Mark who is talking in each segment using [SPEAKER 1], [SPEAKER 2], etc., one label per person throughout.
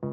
[SPEAKER 1] Hi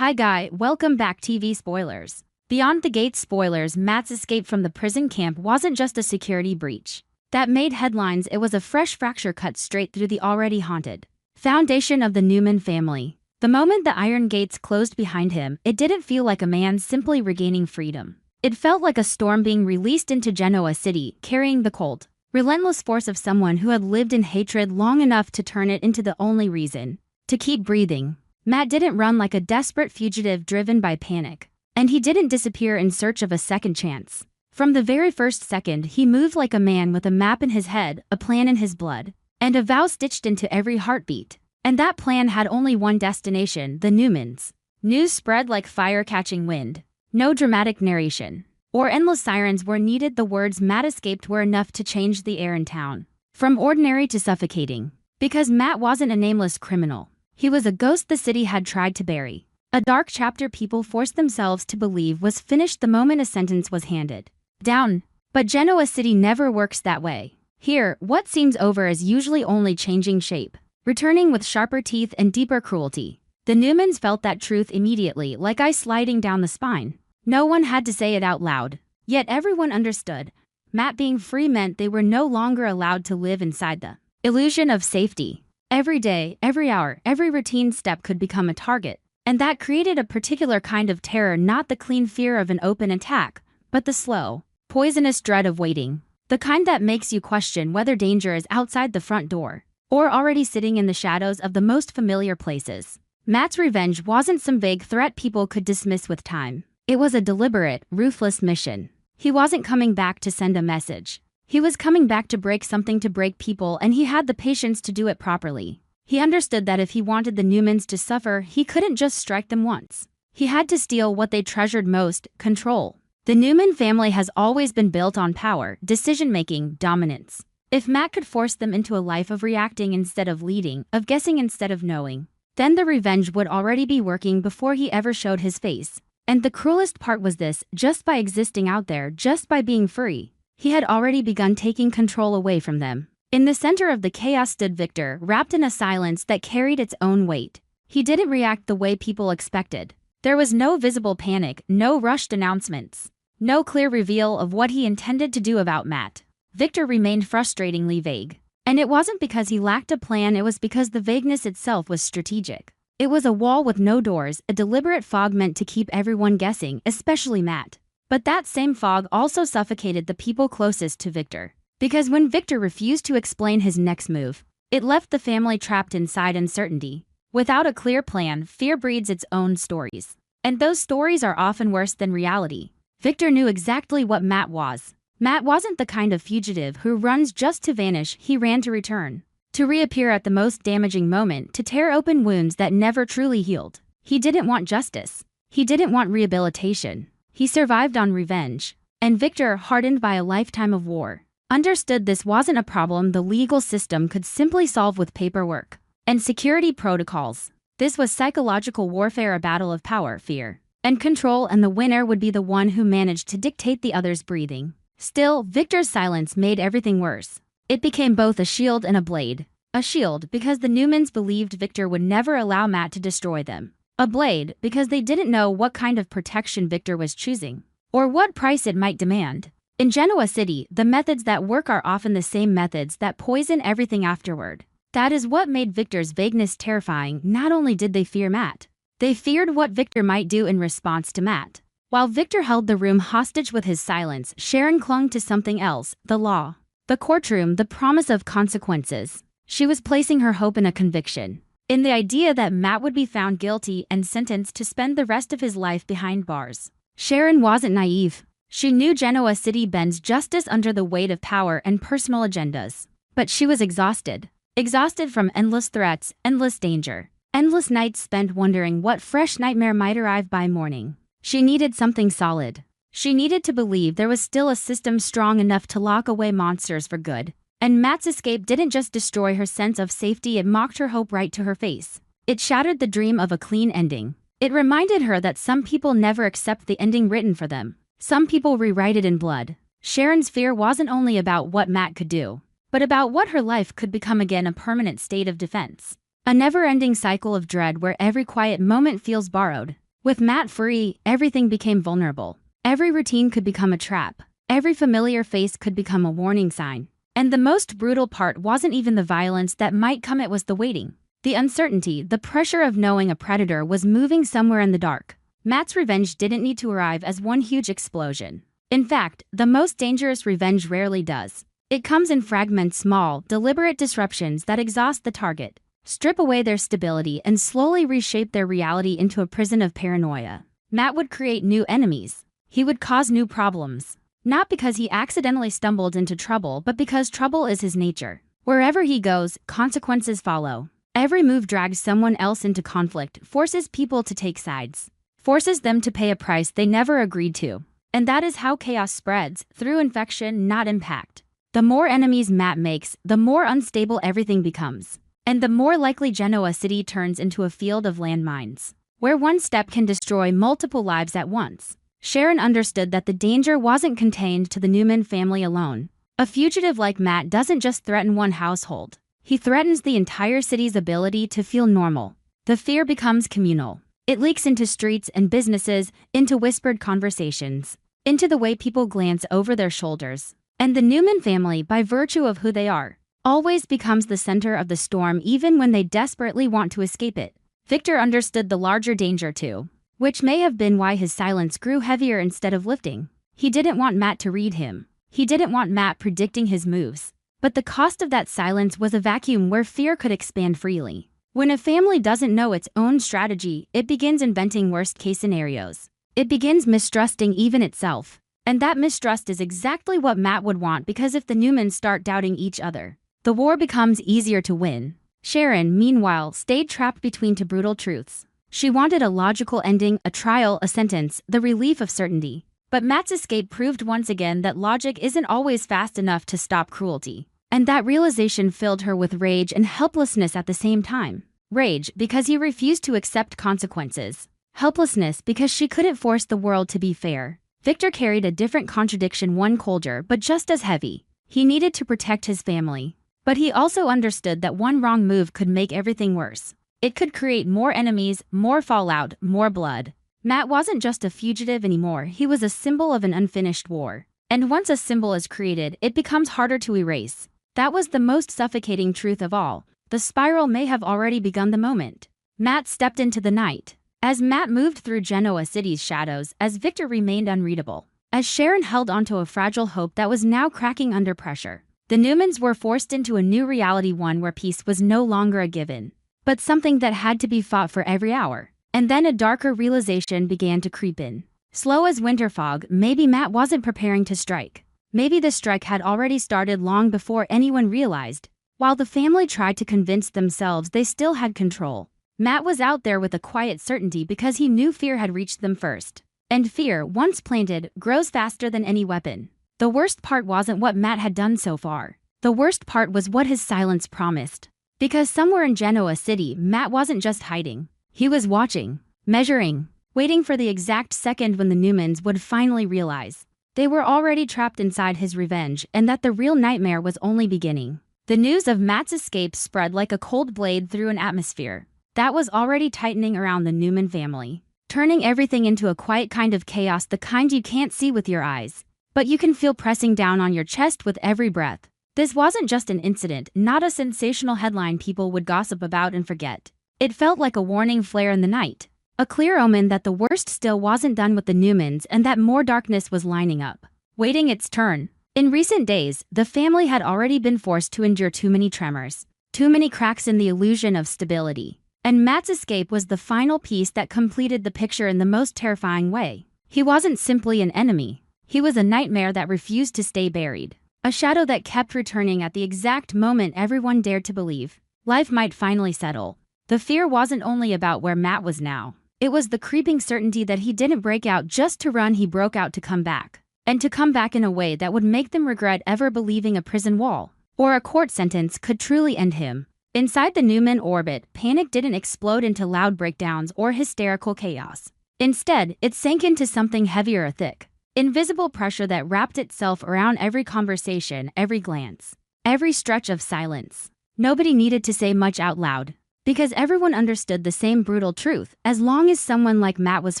[SPEAKER 1] Guy, welcome back TV Spoilers. Beyond the Gates spoilers, Matt's escape from the prison camp wasn't just a security breach that made headlines, it was a fresh fracture cut straight through the already haunted foundation of the Newman family. The moment the iron gates closed behind him, it didn't feel like a man simply regaining freedom. It felt like a storm being released into Genoa City, carrying the cold, relentless force of someone who had lived in hatred long enough to turn it into the only reason to keep breathing. Matt didn't run like a desperate fugitive driven by panic, and he didn't disappear in search of a second chance. From the very first second, he moved like a man with a map in his head, a plan in his blood, and a vow stitched into every heartbeat. And that plan had only one destination: the Newmans. News spread like fire catching wind. No dramatic narration or endless sirens were needed. The words "Matt escaped" were enough to change the air in town, from ordinary to suffocating. Because Matt wasn't a nameless criminal. He was a ghost the city had tried to bury. A dark chapter people forced themselves to believe was finished the moment a sentence was handed down. But Genoa City never works that way. Here, what seems over is usually only changing shape, returning with sharper teeth and deeper cruelty. The Newmans felt that truth immediately, like ice sliding down the spine. No one had to say it out loud, yet everyone understood. Matt being free meant they were no longer allowed to live inside the illusion of safety. Every day, every hour, every routine step could become a target, and that created a particular kind of terror, not the clean fear of an open attack, but the slow, poisonous dread of waiting. The kind that makes you question whether danger is outside the front door, or already sitting in the shadows of the most familiar places. Matt's revenge wasn't some vague threat people could dismiss with time. It was a deliberate, ruthless mission. He wasn't coming back to send a message. He was coming back to break something, to break people, and he had the patience to do it properly. He understood that if he wanted the Newmans to suffer, he couldn't just strike them once. He had to steal what they treasured most: control. The Newman family has always been built on power, decision-making, dominance. If Matt could force them into a life of reacting instead of leading, of guessing instead of knowing, then the revenge would already be working before he ever showed his face. And the cruelest part was this: just by existing out there, just by being free, he had already begun taking control away from them. In the center of the chaos stood Victor, wrapped in a silence that carried its own weight. He didn't react the way people expected. There was no visible panic, no rushed announcements, no clear reveal of what he intended to do about Matt. Victor remained frustratingly vague. And it wasn't because he lacked a plan, it was because the vagueness itself was strategic. It was a wall with no doors, a deliberate fog meant to keep everyone guessing, especially Matt. But that same fog also suffocated the people closest to Victor. Because when Victor refused to explain his next move, it left the family trapped inside uncertainty. Without a clear plan, fear breeds its own stories. And those stories are often worse than reality. Victor knew exactly what Matt was. Matt wasn't the kind of fugitive who runs just to vanish. He ran to return. To reappear at the most damaging moment, to tear open wounds that never truly healed. He didn't want justice. He didn't want rehabilitation. He survived on revenge. And Victor, hardened by a lifetime of war, understood this wasn't a problem the legal system could simply solve with paperwork and security protocols. This was psychological warfare, a battle of power, fear, and control, and the winner would be the one who managed to dictate the other's breathing. Still, Victor's silence made everything worse. It became both a shield and a blade. A shield because the Newmans believed Victor would never allow Matt to destroy them. A blade because they didn't know what kind of protection Victor was choosing, or what price it might demand. In Genoa City, the methods that work are often the same methods that poison everything afterward. That is what made Victor's vagueness terrifying. Not only did they fear Matt, they feared what Victor might do in response to Matt. While Victor held the room hostage with his silence, Sharon clung to something else: the law. The courtroom, the promise of consequences. She was placing her hope in a conviction, in the idea that Matt would be found guilty and sentenced to spend the rest of his life behind bars. Sharon wasn't naive. She knew Genoa City bends justice under the weight of power and personal agendas. But she was exhausted. Exhausted from endless threats, endless danger, endless nights spent wondering what fresh nightmare might arrive by morning. She needed something solid. She needed to believe there was still a system strong enough to lock away monsters for good. And Matt's escape didn't just destroy her sense of safety, it mocked her hope right to her face. It shattered the dream of a clean ending. It reminded her that some people never accept the ending written for them. Some people rewrite it in blood. Sharon's fear wasn't only about what Matt could do, but about what her life could become again, a permanent state of defense. A never-ending cycle of dread where every quiet moment feels borrowed. With Matt free, everything became vulnerable. Every routine could become a trap. Every familiar face could become a warning sign. And the most brutal part wasn't even the violence that might come, it was the waiting. The uncertainty, the pressure of knowing a predator was moving somewhere in the dark. Matt's revenge didn't need to arrive as one huge explosion. In fact, the most dangerous revenge rarely does. It comes in fragments, small, deliberate disruptions that exhaust the target, strip away their stability, and slowly reshape their reality into a prison of paranoia. Matt would create new enemies. He would cause new problems. Not because he accidentally stumbled into trouble, but because trouble is his nature. Wherever he goes, consequences follow. Every move drags someone else into conflict, forces people to take sides, forces them to pay a price they never agreed to. And that is how chaos spreads, through infection, not impact. The more enemies Matt makes, the more unstable everything becomes. And the more likely Genoa City turns into a field of landmines, where one step can destroy multiple lives at once. Sharon understood that the danger wasn't contained to the Newman family alone. A fugitive like Matt doesn't just threaten one household. He threatens the entire city's ability to feel normal. The fear becomes communal. It leaks into streets and businesses, into whispered conversations, into the way people glance over their shoulders. And the Newman family, by virtue of who they are, always becomes the center of the storm even when they desperately want to escape it. Victor understood the larger danger too, which may have been why his silence grew heavier instead of lifting. He didn't want Matt to read him. He didn't want Matt predicting his moves. But the cost of that silence was a vacuum where fear could expand freely. When a family doesn't know its own strategy, it begins inventing worst-case scenarios. It begins mistrusting even itself. And that mistrust is exactly what Matt would want, because if the Newmans start doubting each other, the war becomes easier to win. Sharon, meanwhile, stayed trapped between two brutal truths. She wanted a logical ending, a trial, a sentence, the relief of certainty. But Matt's escape proved once again that logic isn't always fast enough to stop cruelty. And that realization filled her with rage and helplessness at the same time. Rage because he refused to accept consequences. Helplessness because she couldn't force the world to be fair. Victor carried a different contradiction, one colder but just as heavy. He needed to protect his family. But he also understood that one wrong move could make everything worse. It could create more enemies, more fallout, more blood. Matt wasn't just a fugitive anymore, he was a symbol of an unfinished war. And once a symbol is created, it becomes harder to erase. That was the most suffocating truth of all. The spiral may have already begun the moment Matt stepped into the night. As Matt moved through Genoa City's shadows, as Victor remained unreadable, as Sharon held onto a fragile hope that was now cracking under pressure, the Newmans were forced into a new reality, one where peace was no longer a given, but something that had to be fought for every hour. And then a darker realization began to creep in. Slow as winter fog, maybe Matt wasn't preparing to strike. Maybe the strike had already started long before anyone realized. While the family tried to convince themselves they still had control, Matt was out there with a quiet certainty because he knew fear had reached them first. And fear, once planted, grows faster than any weapon. The worst part wasn't what Matt had done so far. The worst part was what his silence promised. Because somewhere in Genoa City, Matt wasn't just hiding. He was watching, measuring, waiting for the exact second when the Newmans would finally realize they were already trapped inside his revenge and that the real nightmare was only beginning. The news of Matt's escape spread like a cold blade through an atmosphere that was already tightening around the Newman family, turning everything into a quiet kind of chaos, the kind you can't see with your eyes, but you can feel pressing down on your chest with every breath. This wasn't just an incident, not a sensational headline people would gossip about and forget. It felt like a warning flare in the night, a clear omen that the worst still wasn't done with the Newmans and that more darkness was lining up, waiting its turn. In recent days, the family had already been forced to endure too many tremors, too many cracks in the illusion of stability. And Matt's escape was the final piece that completed the picture in the most terrifying way. He wasn't simply an enemy. He was a nightmare that refused to stay buried. A shadow that kept returning at the exact moment everyone dared to believe life might finally settle. The fear wasn't only about where Matt was now. It was the creeping certainty that he didn't break out just to run, he broke out to come back. And to come back in a way that would make them regret ever believing a prison wall or a court sentence could truly end him. Inside the Newman orbit, panic didn't explode into loud breakdowns or hysterical chaos. Instead, it sank into something heavier or thick. Invisible pressure that wrapped itself around every conversation, every glance, every stretch of silence. Nobody needed to say much out loud, because everyone understood the same brutal truth: as long as someone like Matt was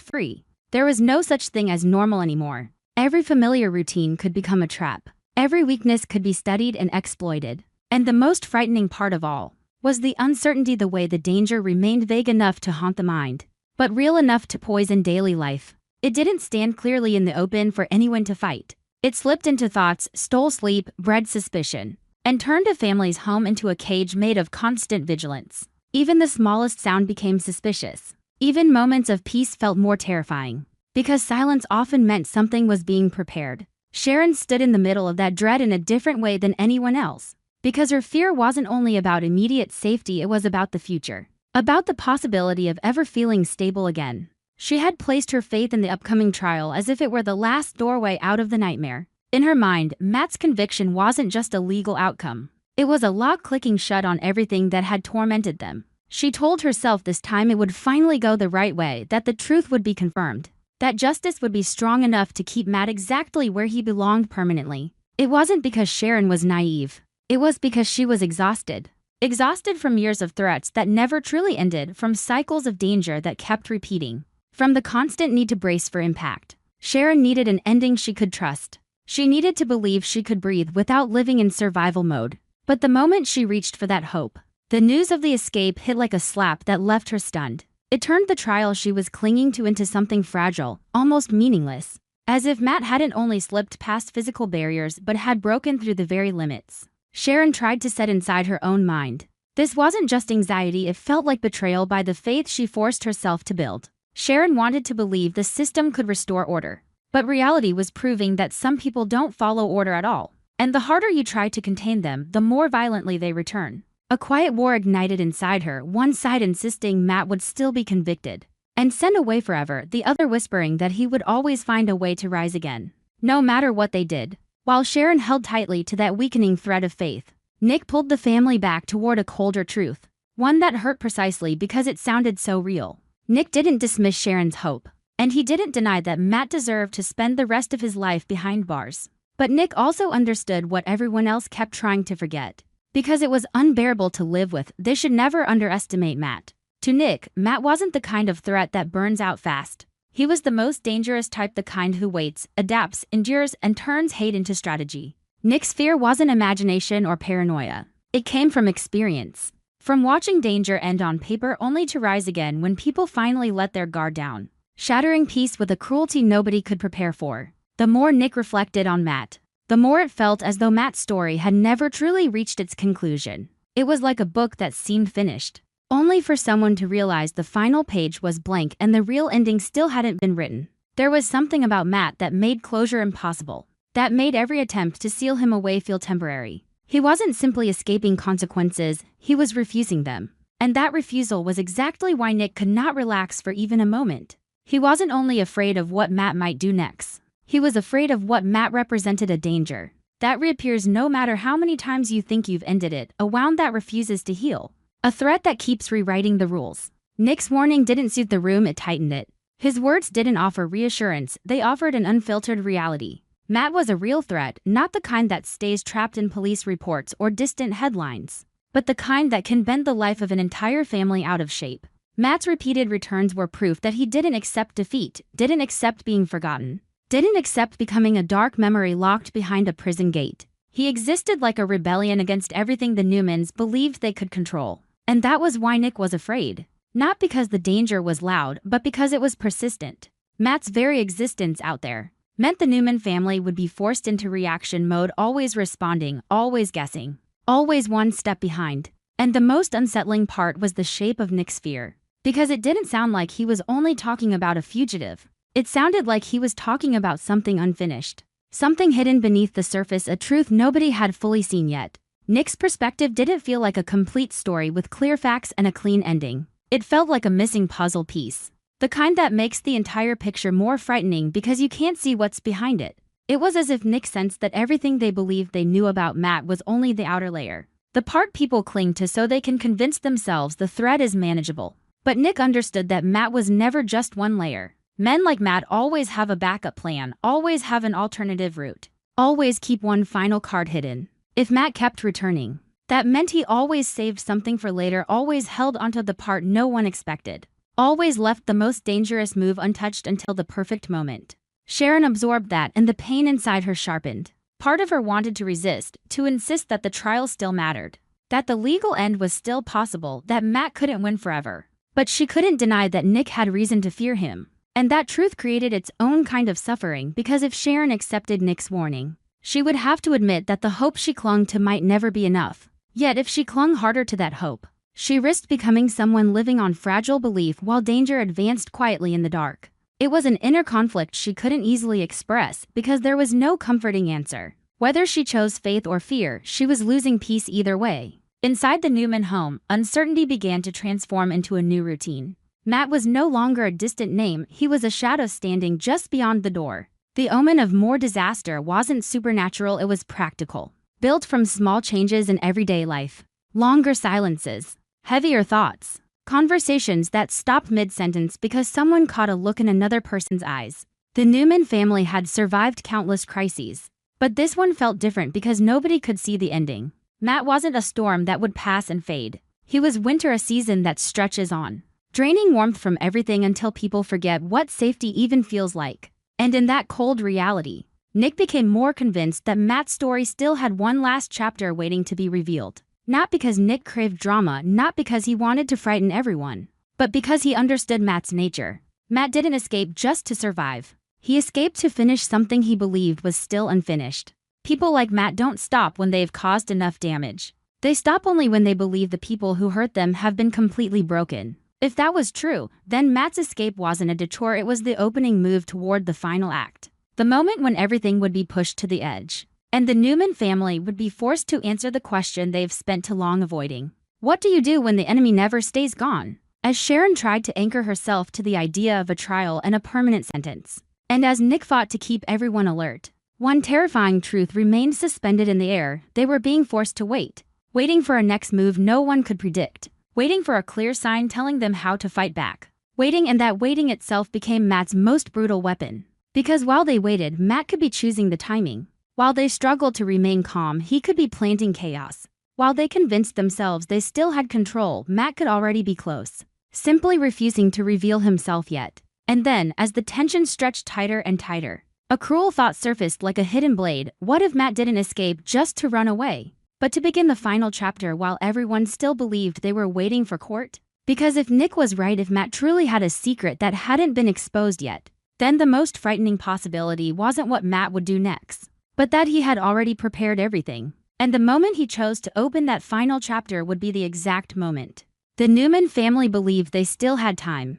[SPEAKER 1] free, there was no such thing as normal anymore. Every familiar routine could become a trap. Every weakness could be studied and exploited. And the most frightening part of all was the uncertainty, the way the danger remained vague enough to haunt the mind, but real enough to poison daily life. It didn't stand clearly in the open for anyone to fight. It slipped into thoughts, stole sleep, bred suspicion, and turned a family's home into a cage made of constant vigilance. Even the smallest sound became suspicious. Even moments of peace felt more terrifying, because silence often meant something was being prepared. Sharon stood in the middle of that dread in a different way than anyone else, because her fear wasn't only about immediate safety, it was about the future, about the possibility of ever feeling stable again. She had placed her faith in the upcoming trial as if it were the last doorway out of the nightmare. In her mind, Matt's conviction wasn't just a legal outcome. It was a lock clicking shut on everything that had tormented them. She told herself this time it would finally go the right way, that the truth would be confirmed, that justice would be strong enough to keep Matt exactly where he belonged permanently. It wasn't because Sharon was naive. It was because she was exhausted. Exhausted from years of threats that never truly ended, from cycles of danger that kept repeating, from the constant need to brace for impact. Sharon needed an ending she could trust. She needed to believe she could breathe without living in survival mode. But the moment she reached for that hope, the news of the escape hit like a slap that left her stunned. It turned the trial she was clinging to into something fragile, almost meaningless. As if Matt hadn't only slipped past physical barriers but had broken through the very limits Sharon tried to set inside her own mind. This wasn't just anxiety, it felt like betrayal by the faith she forced herself to build. Sharon wanted to believe the system could restore order, but reality was proving that some people don't follow order at all. And the harder you try to contain them, the more violently they return. A quiet war ignited inside her, one side insisting Matt would still be convicted and sent away forever, the other whispering that he would always find a way to rise again, no matter what they did. While Sharon held tightly to that weakening thread of faith, Nick pulled the family back toward a colder truth, one that hurt precisely because it sounded so real. Nick didn't dismiss Sharon's hope, and he didn't deny that Matt deserved to spend the rest of his life behind bars. But Nick also understood what everyone else kept trying to forget. Because it was unbearable to live with, they should never underestimate Matt. To Nick, Matt wasn't the kind of threat that burns out fast. He was the most dangerous type, the kind who waits, adapts, endures, and turns hate into strategy. Nick's fear wasn't imagination or paranoia. It came from experience. From watching danger end on paper only to rise again when people finally let their guard down, shattering peace with a cruelty nobody could prepare for. The more Nick reflected on Matt, the more it felt as though Matt's story had never truly reached its conclusion. It was like a book that seemed finished, only for someone to realize the final page was blank and the real ending still hadn't been written. There was something about Matt that made closure impossible, that made every attempt to seal him away feel temporary. He wasn't simply escaping consequences, he was refusing them. And that refusal was exactly why Nick could not relax for even a moment. He wasn't only afraid of what Matt might do next. He was afraid of what Matt represented: a danger that reappears no matter how many times you think you've ended it, a wound that refuses to heal, a threat that keeps rewriting the rules. Nick's warning didn't soothe the room, it tightened it. His words didn't offer reassurance, they offered an unfiltered reality. Matt was a real threat, not the kind that stays trapped in police reports or distant headlines, but the kind that can bend the life of an entire family out of shape. Matt's repeated returns were proof that he didn't accept defeat, didn't accept being forgotten, didn't accept becoming a dark memory locked behind a prison gate. He existed like a rebellion against everything the Newmans believed they could control. And that was why Nick was afraid. Not because the danger was loud, but because it was persistent. Matt's very existence out there meant the Newman family would be forced into reaction mode, always responding, always guessing, always one step behind. And the most unsettling part was the shape of Nick's fear. Because it didn't sound like he was only talking about a fugitive. It sounded like he was talking about something unfinished. Something hidden beneath the surface, a truth nobody had fully seen yet. Nick's perspective didn't feel like a complete story with clear facts and a clean ending. It felt like a missing puzzle piece. The kind that makes the entire picture more frightening because you can't see what's behind it. It was as if Nick sensed that everything they believed they knew about Matt was only the outer layer. The part people cling to so they can convince themselves the threat is manageable. But Nick understood that Matt was never just one layer. Men like Matt always have a backup plan, always have an alternative route, always keep one final card hidden. If Matt kept returning, that meant he always saved something for later, always held onto the part no one expected, always left the most dangerous move untouched until the perfect moment. Sharon absorbed that, and the pain inside her sharpened. Part of her wanted to resist, to insist that the trial still mattered, that the legal end was still possible, that Matt couldn't win forever. But she couldn't deny that Nick had reason to fear him. And that truth created its own kind of suffering, because if Sharon accepted Nick's warning, she would have to admit that the hope she clung to might never be enough. Yet if she clung harder to that hope, she risked becoming someone living on fragile belief while danger advanced quietly in the dark. It was an inner conflict she couldn't easily express because there was no comforting answer. Whether she chose faith or fear, she was losing peace either way. Inside the Newman home, uncertainty began to transform into a new routine. Matt was no longer a distant name, he was a shadow standing just beyond the door. The omen of more disaster wasn't supernatural, it was practical. Built from small changes in everyday life. Longer silences, heavier thoughts, conversations that stopped mid-sentence because someone caught a look in another person's eyes. The Newman family had survived countless crises, but this one felt different because nobody could see the ending. Matt wasn't a storm that would pass and fade. He was winter, a season that stretches on, draining warmth from everything until people forget what safety even feels like. And in that cold reality, Nick became more convinced that Matt's story still had one last chapter waiting to be revealed. Not because Nick craved drama, not because he wanted to frighten everyone, but because he understood Matt's nature. Matt didn't escape just to survive. He escaped to finish something he believed was still unfinished. People like Matt don't stop when they've caused enough damage. They stop only when they believe the people who hurt them have been completely broken. If that was true, then Matt's escape wasn't a detour, it was the opening move toward the final act. The moment when everything would be pushed to the edge, and the Newman family would be forced to answer the question they've spent too long avoiding. What do you do when the enemy never stays gone? As Sharon tried to anchor herself to the idea of a trial and a permanent sentence, and as Nick fought to keep everyone alert, one terrifying truth remained suspended in the air: they were being forced to wait. Waiting for a next move no one could predict. Waiting for a clear sign telling them how to fight back. Waiting, and that waiting itself became Matt's most brutal weapon. Because while they waited, Matt could be choosing the timing. While they struggled to remain calm, he could be planting chaos. While they convinced themselves they still had control, Matt could already be close, simply refusing to reveal himself yet. And then, as the tension stretched tighter and tighter, a cruel thought surfaced like a hidden blade. What if Matt didn't escape just to run away, but to begin the final chapter while everyone still believed they were waiting for court? Because if Nick was right, if Matt truly had a secret that hadn't been exposed yet, then the most frightening possibility wasn't what Matt would do next, but that he had already prepared everything. And the moment he chose to open that final chapter would be the exact moment. The Newman family believed they still had time.